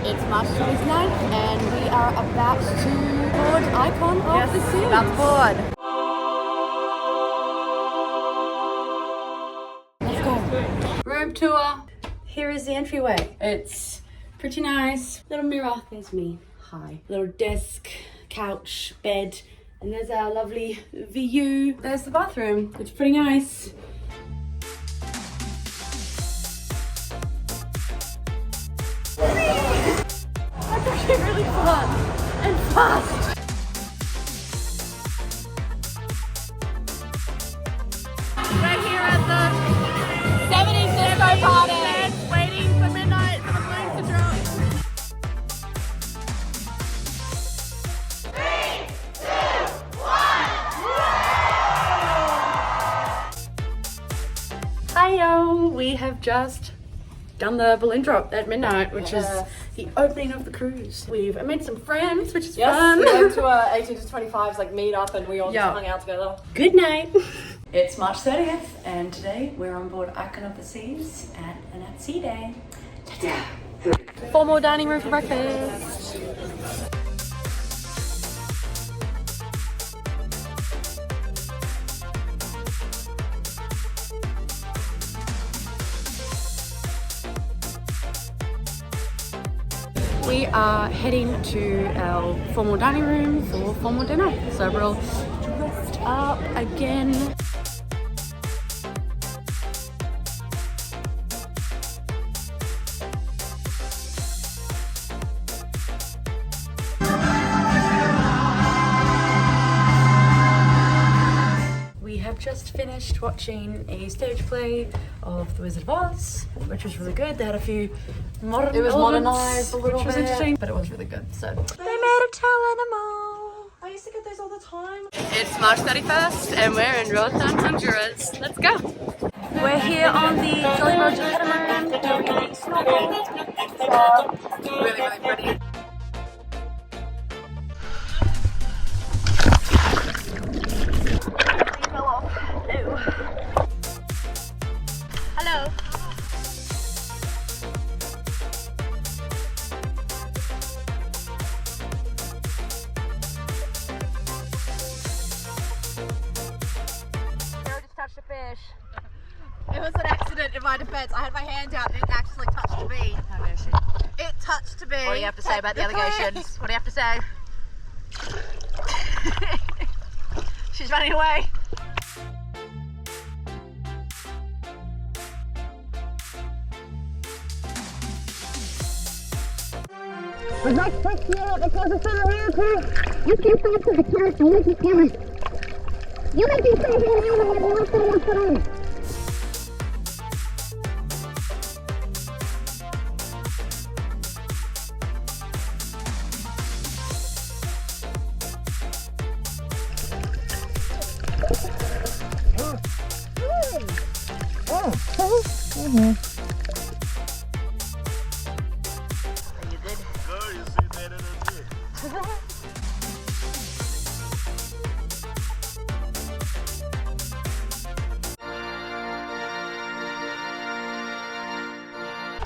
It's March 29th and we are about to board Icon of the Sea. About to board. Let's go. Room tour. Here is the entryway. It's pretty nice. Little mirror. There's me. Hi. Little desk, couch, bed. And there's our lovely view. There's the bathroom. It's pretty nice. That's actually really fun and fast. We're here at the 70s disco party, waiting for midnight for the balloons to drop. 3, 2, 1. Hi-yo, we have just done the balloon drop at midnight, which is the opening of the cruise. We've made some friends, which is fun. We went to a 18 to 25's like meet up and we all just hung out together. Good night. It's March 30th and today we're on board Icon of the Seas at an at-sea day. Ta-da. Formal dining room for breakfast. We are heading to our formal dining room for formal dinner. So we're all dressed up again. We have just finished watching a stage play of The Wizard of Oz, which was really good. They had a few modern It was elements, modernized a little which was bit. interesting, but it was really good. So they made a tail animal. I used to get those all the time. It's March 31st and we're in Roatan, Honduras. Let's go. We're here on the Jolly Roger catamaran doing snorkeling. Really, really pretty. Hello. Just touched a fish. It was an accident in my defense. I had my hand out and it actually touched me. How dare she? It touched me. What do you have to say about the allegations? What do you have to say? She's running away. I'd like to take you out because it's on a road here. You can't stop to the church and this is coming. You make these things in here and you want to put on.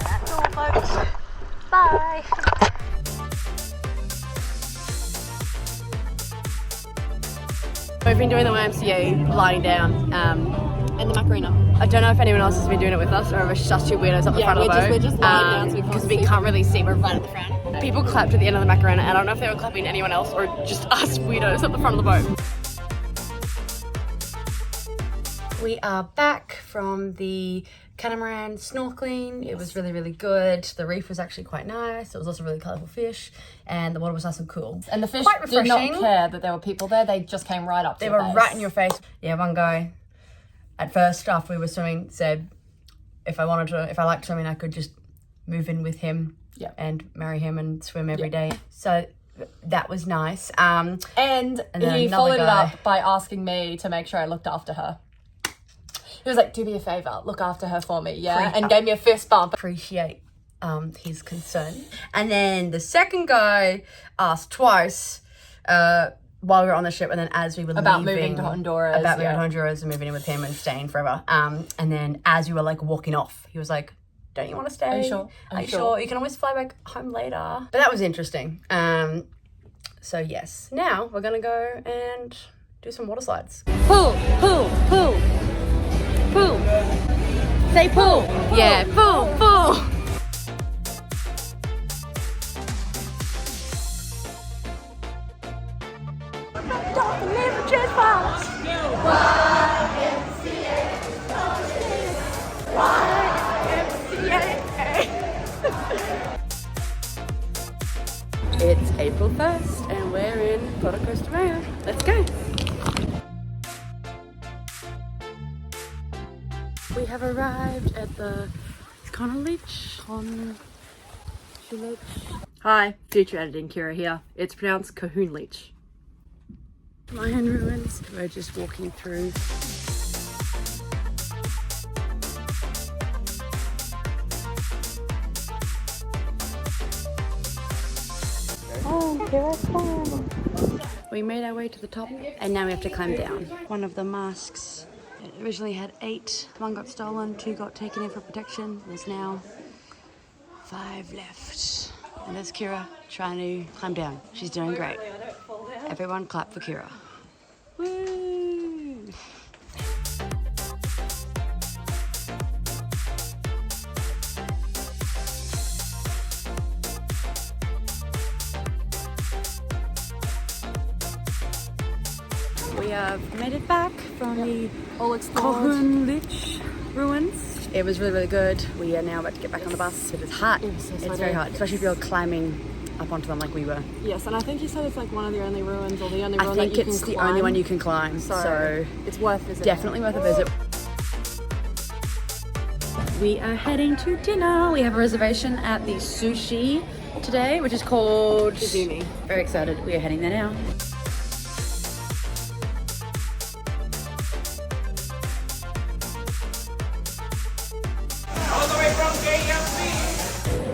That's all, folks. Bye. We've been doing the YMCA lying down in the Macarena. I don't know if anyone else has been doing it with us or if it's just two weirdos up the front of the boat. We're just lying down because we can't really see. We're right at the front. People clapped at the end of the Macarena and I don't know if they were clapping anyone else or just us weirdos at the front of the boat. We are back from the catamaran snorkeling. It was really, really good. The reef was actually quite nice. It was also really colourful fish and the water was nice and cool. And the fish Quite did not refreshing. care that there were people there. They just came right up to They your were face. right in your face. Yeah, one guy at first after we were swimming said if I liked swimming I could just move in with him and marry him and swim every day. So that was nice. And then he another followed it guy. up by asking me to make sure I looked after her. He was like, do me a favour, look after her for me, yeah? And gave me a fist bump. Appreciate his concern. And then the second guy asked twice while we were on the ship and then as we were About leaving, moving to Honduras. about moving to Honduras and moving in with him and staying forever. And then as we were like walking off, he was like, don't you want to stay? Are you sure? Are you sure? You can always fly back home later. But that was interesting. So yes, now we're gonna go and do some water slides. Pull, pull, pull, pull. Say pull. Yeah, pull, pull. Don't never trespass. It's April 1st and we're in Costa Rica. Let's go. We have arrived at the Kohunlich Mayan. Hi, future editing Kira here. It's pronounced Kohunlich Mayan ruins. We're just walking through. Oh, here I come. We made our way to the top and now we have to climb down. One of the masks, it originally had 8. 1 got stolen, 2 got taken in for protection. There's now 5 left. And there's Kira trying to climb down. She's doing great. Everyone clap for Kira. Woo! We have made it back from the Kohunlich ruins. It was really, really good. We are now about to get back on the bus. It is hot. It's very hot, especially if you're climbing up onto them like we were. Yes, and I think you said it's like one of the only ruins or the only ruin I that think you can it's the climb. only one you can climb, so it's worth visiting. definitely worth a visit. We are heading to dinner. We have a reservation at the sushi today, which is called Izumi. Very excited. We are heading there now.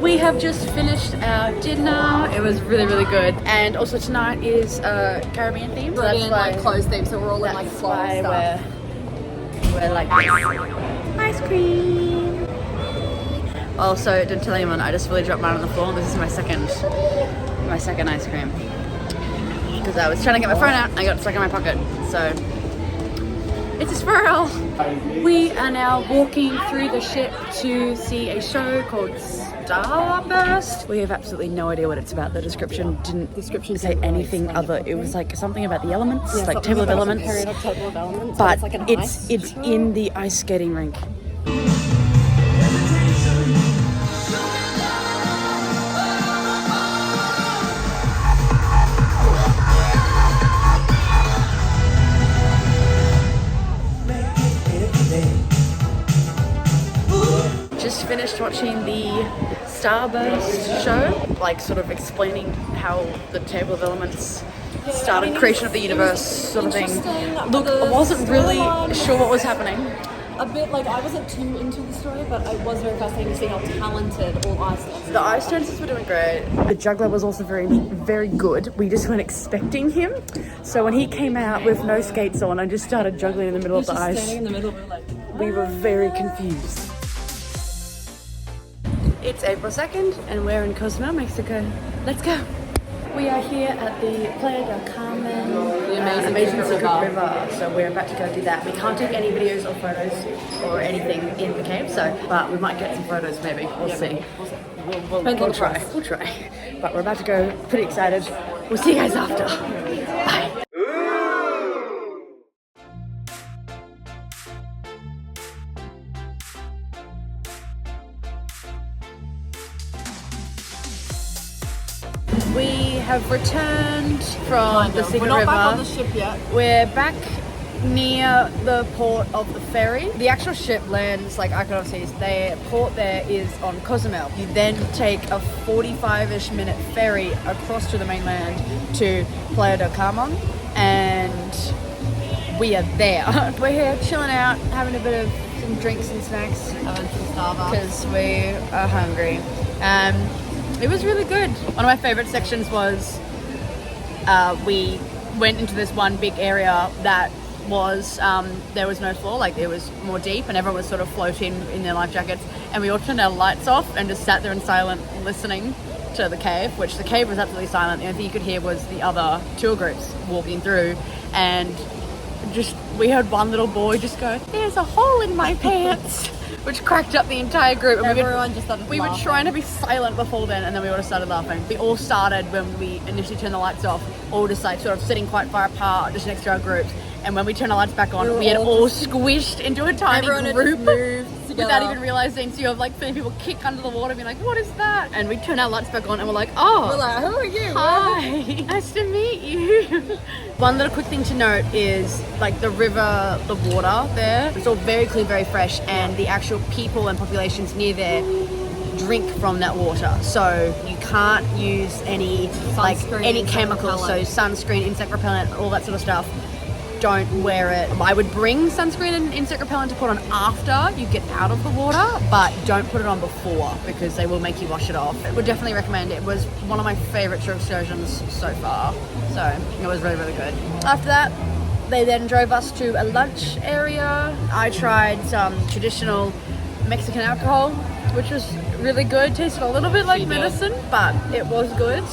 We have just finished our dinner. It was really, really good. And also tonight is Caribbean theme. So We're that's in why like clothes theme, so we're all in like that's flowy why stuff. we're like ice cream. Also, didn't tell anyone, I just really dropped mine on the floor. This is my second ice cream. Because I was trying to get my phone out, I got stuck in my pocket. So it's a swirl. We are now walking through the ship to see a show called Starburst. We have absolutely no idea what it's about. The description didn't say anything other. It was like something about the elements, like table of elements. Table of elements. But like an it's in the ice skating rink. Just finished watching the Starburst show, like sort of explaining how the table of elements started, creation of the universe sort of thing. Look, I wasn't really sure what was happening. A bit like I wasn't too into the story, but it was very fascinating to see how talented all ice dancers. The ice dancers were doing great. The juggler was also very, very good. We just weren't expecting him. So when he came out with no skates on and just started juggling in the middle of the ice, Standing in the middle, we were very confused. It's April 2nd and we're in Cozumel, Mexico. Let's go. We are here at the Playa del Carmen, the amazing secret river. So we're about to go do that. We can't take any videos or photos or anything in the cave, but we might get some photos maybe. We'll see. We'll try. We'll try. But we're about to go. Pretty excited. We'll see you guys after. Bye. We have returned from the secret river. We're not back on the ship yet. We're back near the port of the ferry. The actual ship lands, like I can obviously see, the port there is on Cozumel. You then take a 45-ish minute ferry across to the mainland to Playa del Carmen, and we are there. We're here chilling out, having a bit of some drinks and snacks, Having some Starbucks. because we are hungry. It was really good. One of my favorite sections was we went into this one big area that was there was no floor, like it was more deep, and everyone was sort of floating in their life jackets, and we all turned our lights off and just sat there in silence listening to the cave, which the cave was absolutely silent. The only thing you could hear was the other tour groups walking through, and just we heard one little boy just go, "There's a hole in my pants," which cracked up the entire group. And we were trying to be silent before then, and then we all just started laughing. We all started when we initially turned the lights off, all just like sort of sitting quite far apart, just next to our groups. And when we turned the lights back on, we had all squished into a tiny group without even realizing. So you have like 30 people kick under the water, being like, "What is that?" And we turned our lights back on, and we're like, "Oh, We're like, who are you? hi, nice to meet you." One little quick thing to note is like the river, the water there, it's all very clean, very fresh, and the actual people and populations near there drink from that water. So you can't use any any chemicals, so sunscreen, insect repellent, all that sort of stuff. Don't wear it. I would bring sunscreen and insect repellent to put on after you get out of the water, but don't put it on before because they will make you wash it off. I would definitely recommend it. It was one of my favorite tour excursions so far, so it was really, really good. After that, they then drove us to a lunch area. I tried some traditional Mexican alcohol, which was really good. Tasted a little bit like medicine, but it was good.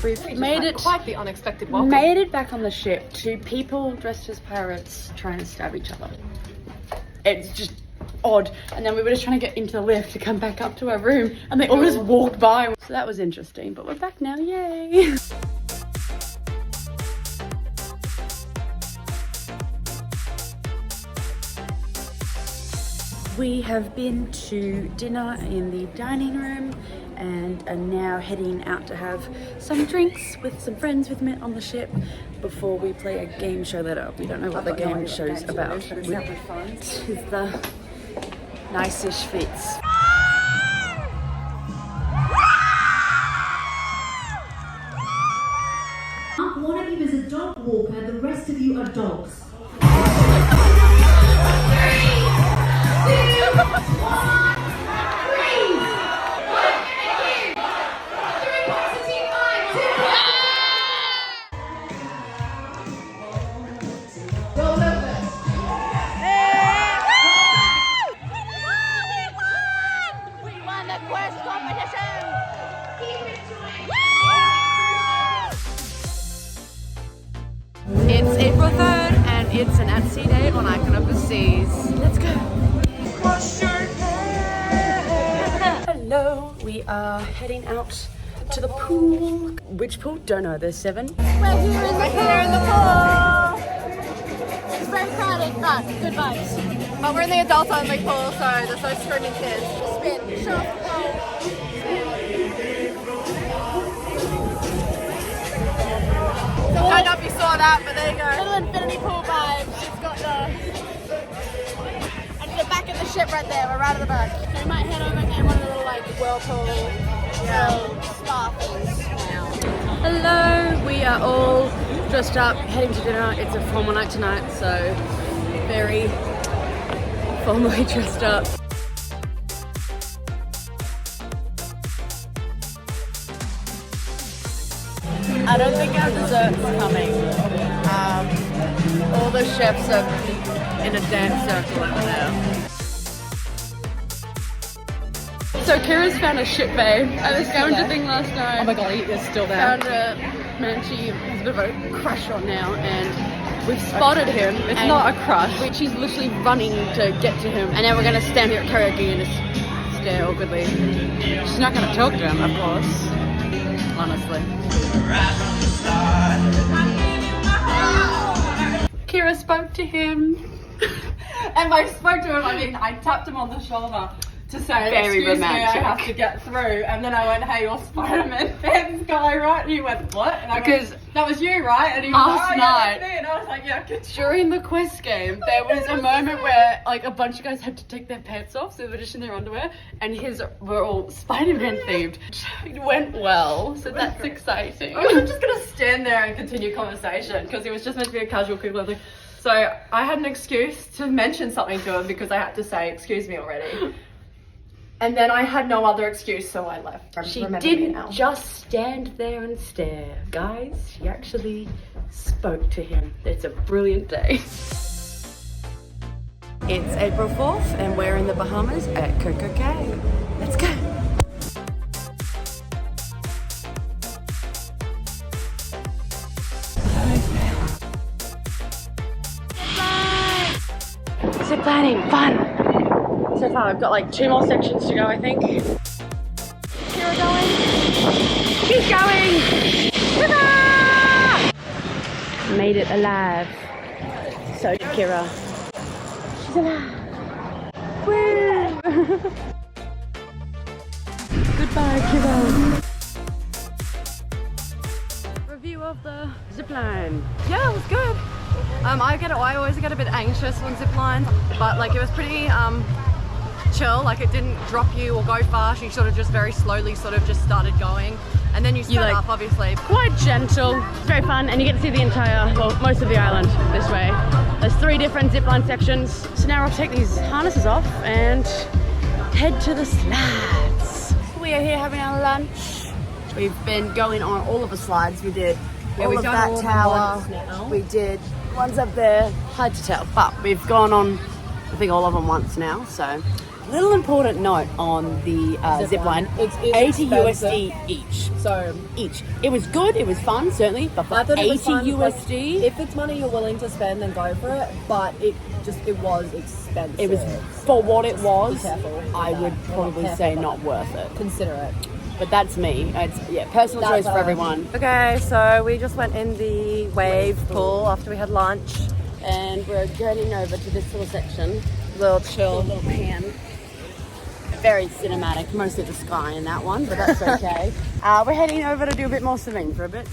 We've made it quite the unexpected welcome. Made it back on the ship to people dressed as pirates trying to stab each other. It's just odd. And then we were just trying to get into the lift to come back up to our room, and they all just walked by. So that was interesting, but we're back now, yay! We have been to dinner in the dining room and are now heading out to have some drinks with some friends with me on the ship before we play a game show later. We don't know what the game show's about. This is the nice-ish fits. One of you is a dog walker, the rest of you are dogs. It's April 3rd and it's an at-sea day on Icon of the Seas. Let's go! Hello, we are heading out to the pool. Which pool? Don't know, there's 7. We're here in the pool. It's very crowded, but good vibes. But we're in the adult-only pool, so there's no screaming kids. Spin, shuffle. I don't know if you saw that, but there you go. Little infinity pool vibes. It's got the back of the ship right there. We're right at the back. So we might head over and get one of the little like whirlpool spa things now. Hello, we are all dressed up, heading to dinner. It's a formal night tonight, so very formally dressed up. I don't think our dessert's coming. All the chefs are in a dance circle over there. So Kira's found a ship babe at the scavenger thing last night. Oh my god, he is still there. Found a man she has a bit of a crush on now, and we've spotted him. It's not a crush. She's literally running to get to him, and now we're going to stand here at karaoke and just stare awkwardly. She's not going to talk to him, of course. Honestly. Kira spoke to him. And by spoke to him, I mean I tapped him on the shoulder to say, Very excuse romantic. me, I have to get through. And then I went, hey, you're Spider-Man fans guy, right? And he went, what? And I Because went, that was you, right? And he was last like, oh, night- yeah, that's me. And I was like, yeah, good job. During the quest game, there was a moment where like a bunch of guys had to take their pants off, so they were just in their underwear, and his were all Spider-Man themed. It went well, so that's exciting. I was just gonna stand there and continue conversation because it was just meant to be a casual people thing. So I had an excuse to mention something to him because I had to say, excuse me already. And then I had no other excuse, so I left. She Remember me didn't now. just stand there and stare. Guys, she actually spoke to him. It's a brilliant day. It's April 4th and we're in the Bahamas at CocoCay. Let's go. Ziplining, fun. So far I've got like 2 more sections to go, I think. Kira going. She's going. Ta-da! Made it alive. So did Kira. She's alive. Woo! Goodbye, Kira. Review of the zipline. Yeah, it was good. I always get a bit anxious on zip lines, but like it was pretty chill. Like it didn't drop you or go fast. You sort of just very slowly sort of just started going, and then you sped like- up, obviously. Quite gentle. It's very fun, and you get to see the entire, well, most of the island this way. There's 3 different zipline sections. So now I'll take these harnesses off and head to the slides. We are here having our lunch. We've been going on all of the slides. We did all we've of done that all of them tower. once now. We did ones up there. Hard to tell, but we've gone on, I think, all of them once now. So, little important note on the zipline. It's 80 expensive. USD each. So Each. It was good. It was fun, certainly. But for I thought it 80 was fun. Like, USD, if it's money you're willing to spend, then go for it. But it was expensive. it was for what it was. careful with I that. would We're not probably careful say about not worth it. Consider it. But that's me. It's personal That's choice for what I everyone. Okay, so we just went in the wave pool after we had lunch. And we're getting over to this little section. Little chill, little pan. Very cinematic, mostly the sky in that one, but that's okay. We're heading over to do a bit more swimming for a bit.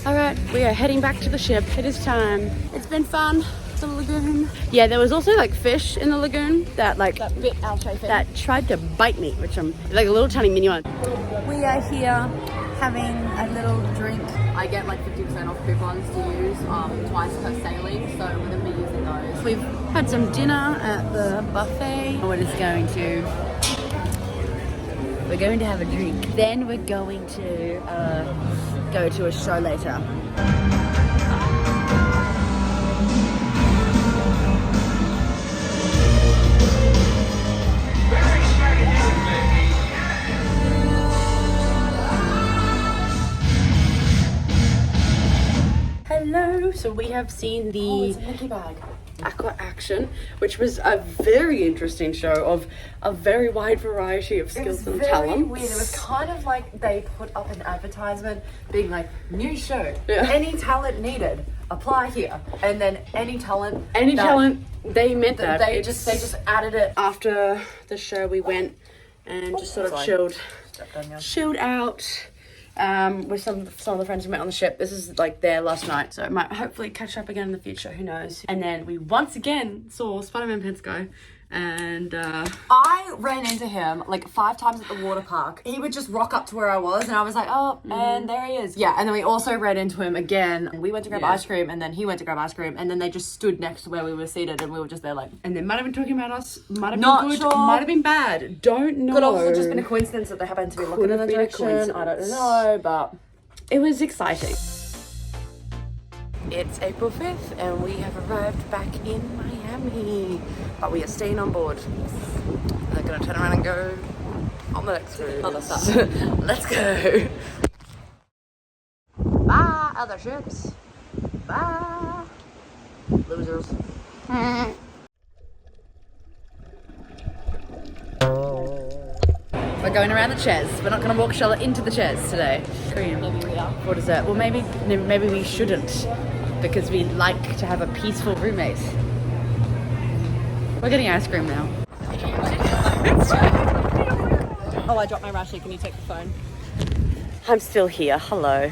Alright, we are heading back to the ship. It is time. It's been fun. The lagoon. Yeah, there was also like fish in the lagoon that Bit our chafing. that tried to bite me, which I'm like a little tiny mini one. We are here having a little drink. I get like 50% off coupons to use twice per sailing, so we're going to be using those. We've had some dinner at the buffet. We're just going to have a drink. Then we're going to go to a show later. Hello, so we have seen the Mickey bag. Aqua Action, which was a very interesting show of a very wide variety of skills and talents. Weird. It was kind of like they put up an advertisement being like, new show, Yeah. any talent needed, apply here. And then any talent, Any that- talent, they meant that that. they It's- just added it. after the show we went and just sort of Sorry. chilled out with some of the friends we met on the ship. This is like their last night, so it might hopefully catch up again in the future, who knows. And then we once again saw Spider-Man Pants guy, and I ran into him like 5 times at the water park. He would just rock up to where I was, and I was like, oh, and there he is. Yeah, and then we also ran into him again. We went to grab ice cream, and then he went to grab ice cream, and then they just stood next to where we were seated, and we were just there like, and they might have been talking about us, might have Not been good, sure. might have been bad, don't know. could also just been a coincidence that they happened to be looking in have the been a direction. I don't coincidence. know, but It was exciting. It's April 5th and we have arrived back in Miami, but we are staying on board. They're gonna turn around and go on the next cruise. Other stuff. Let's go. Bye, other ships. Bye, losers. We're going around the chairs. We're not going to walk Charlotte into the chairs today. Cream. maybe we are. For dessert. Well, maybe we shouldn't, because we like to have a peaceful roommate. We're getting ice cream now. Oh, I dropped my Rashi. Can you take the phone? I'm still here. Hello.